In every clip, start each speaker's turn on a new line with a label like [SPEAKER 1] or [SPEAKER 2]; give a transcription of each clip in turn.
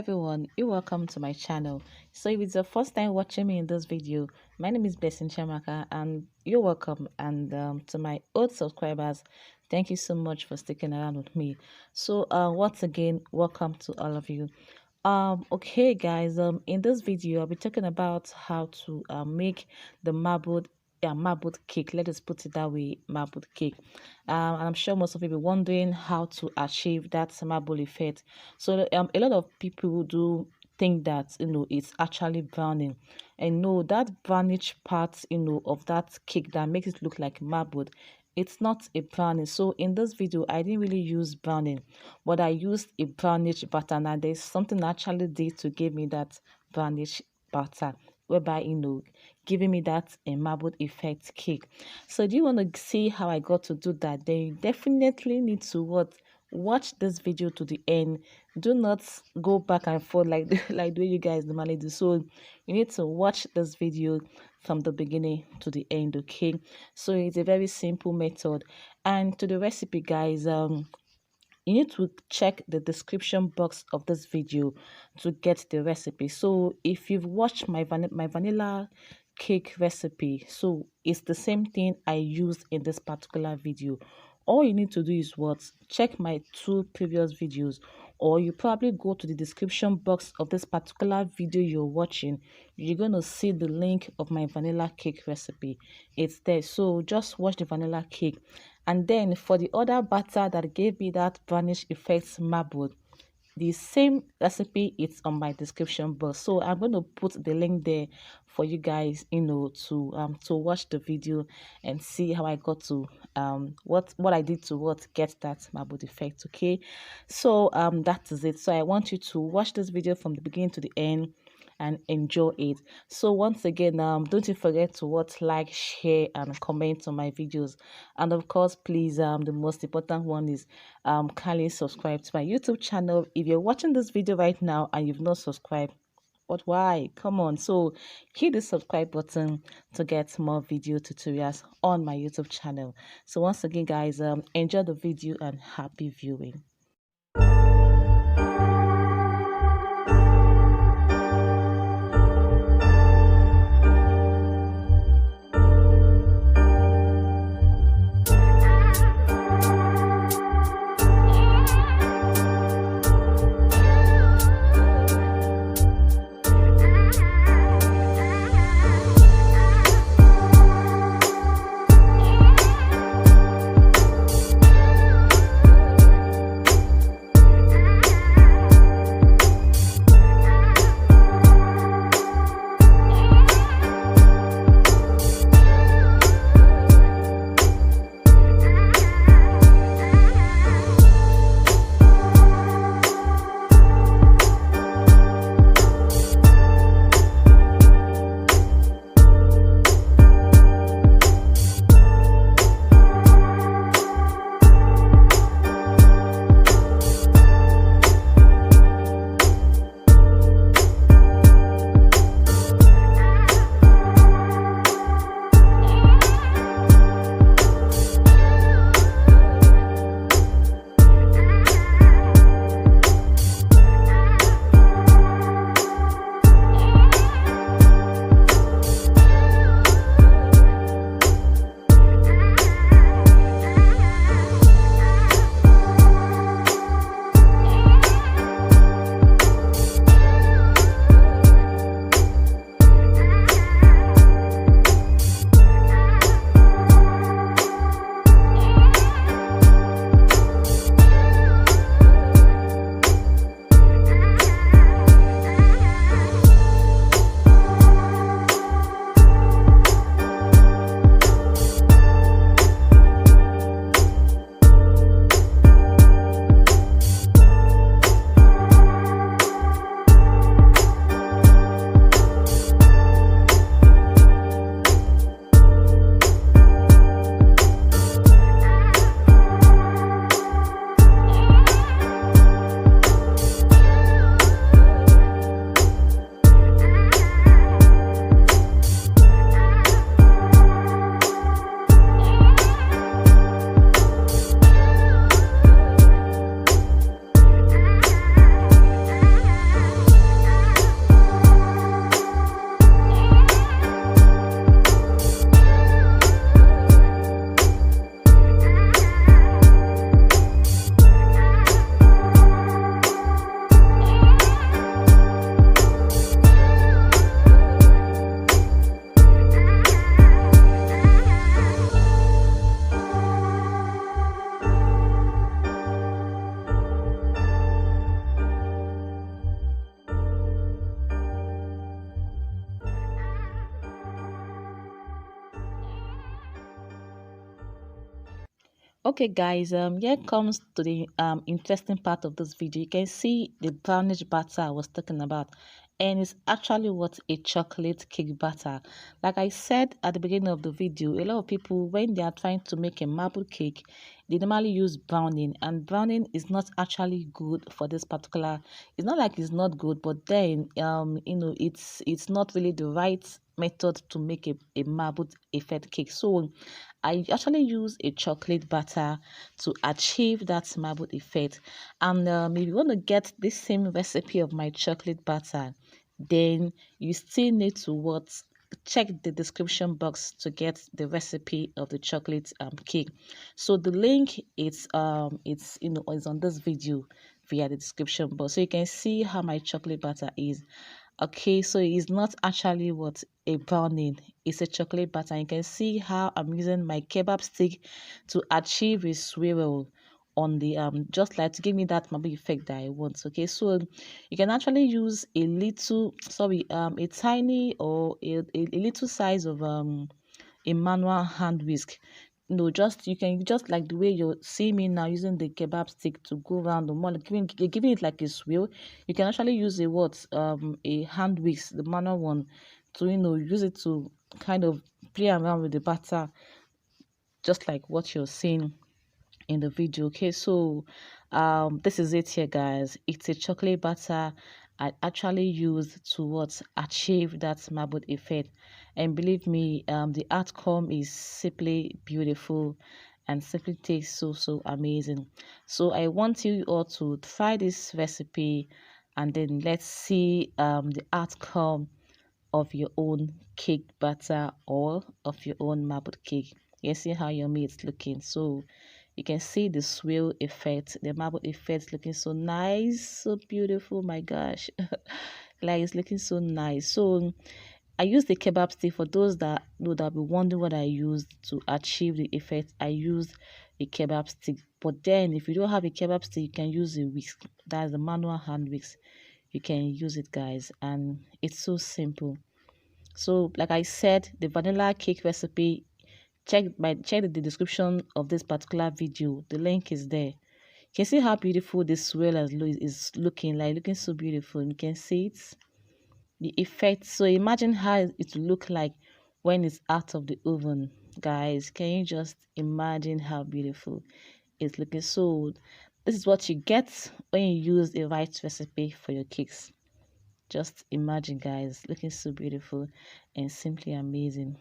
[SPEAKER 1] everyone, you're welcome to my channel. So if it's your first time watching me in this video, my name is Blessing Chamaka and you're welcome. And to my old subscribers, thank you so much for sticking around with me. So once again, welcome to all of you. Okay guys, in this video I'll be talking about how to make the marbled cake. Let us put it that way, marbled cake. And I'm sure most of you be wondering how to achieve that marble effect. So a lot of people do think that it's actually browning, and no, that brownish part of that cake that makes it look like marbled, it's not a browning. So in this video I didn't really use browning, but I used a brownish batter. Now there's something I actually did to give me that brownish batter, whereby giving me that a marbled effect cake. So do you want to see how I got to do that? Then you definitely need to watch this video to the end. Do not go back and forth like like the way you guys normally do. So you need to watch this video from the beginning to the end. Okay, so it's a very simple method. And to the recipe, guys, you need to check the description box of this video to get the recipe. So if you've watched my vanilla cake recipe, so it's the same thing I used in this particular video. All you need to do is check my two previous videos, or you probably go to the description box of this particular video you're watching. You're going to see the link of my vanilla cake recipe. It's there. So just watch the vanilla cake. And then for the other batter that gave me that brownish effect marble, the same recipe, it's on my description box. So I'm going to put the link there for you guys to watch the video and see how I got to what I did to get that marble effect. Okay, so that is it. So I want you to watch this video from the beginning to the end and enjoy it. So once again, don't you forget to like, share and comment on my videos, and of course please, the most important one is kindly subscribe to my YouTube channel. If you're watching this video right now and you've not subscribed, but why? Come on. So hit the subscribe button to get more video tutorials on my YouTube channel. So once again guys, enjoy the video and happy viewing. Okay, guys, here comes to the interesting part of this video. You can see the brownish batter I was talking about, and it's actually what a chocolate cake batter. Like I said at the beginning of the video, a lot of people, when they are trying to make a marble cake, they normally use browning, and browning is not actually good for this particular. It's not like it's not good, but then it's not really the right method to make a marble effect cake. So I actually use a chocolate butter to achieve that marble effect. And if you want to get this same recipe of my chocolate butter, then you still need to what check the description box to get the recipe of the chocolate cake. So the link it's is on this video via the description box, so you can see how my chocolate butter is. Okay, so it's not actually what a browning, it's a chocolate butter. You can see how I'm using my kebab stick to achieve a swirl on the just like to give me that marble effect that I want. Okay, so you can actually use a little, sorry, a tiny or a little size of a manual hand whisk. No, just you can just like the way you see me now using the kebab stick to go around the mall, giving it like a swirl. You can actually use a hand whisk, the manual one, to use it to kind of play around with the batter, just like what you're seeing in the video. Okay, so this is it here, guys. It's a chocolate butter I actually used to what achieve that marble effect, and believe me, the outcome is simply beautiful and simply tastes so amazing. So I want you all to try this recipe, and then let's see the outcome of your own cake batter or of your own marble cake. You see how yummy it's looking. So you can see the swirl effect, the marble effect looking so nice, so beautiful. My gosh, like it's looking so nice. So I use the kebab stick. For those that know, that be wondering what I used to achieve the effect, I used a kebab stick. But then if you don't have a kebab stick, you can use a whisk. That's the manual hand whisk. You can use it, guys, and it's so simple. So like I said, the vanilla cake recipe, check the description of this particular video. The link is there. You can see how beautiful this swirl is looking, like looking so beautiful. You can see it, the effect. So imagine how it will look like when it's out of the oven, guys. Can you just imagine how beautiful it's looking? So this is what you get when you use the right recipe for your cakes. Just imagine, guys, looking so beautiful and simply amazing.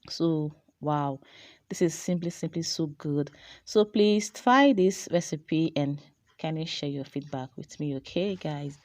[SPEAKER 1] So wow, this is simply so good. So please try this recipe and kindly share your feedback with me, okay, guys?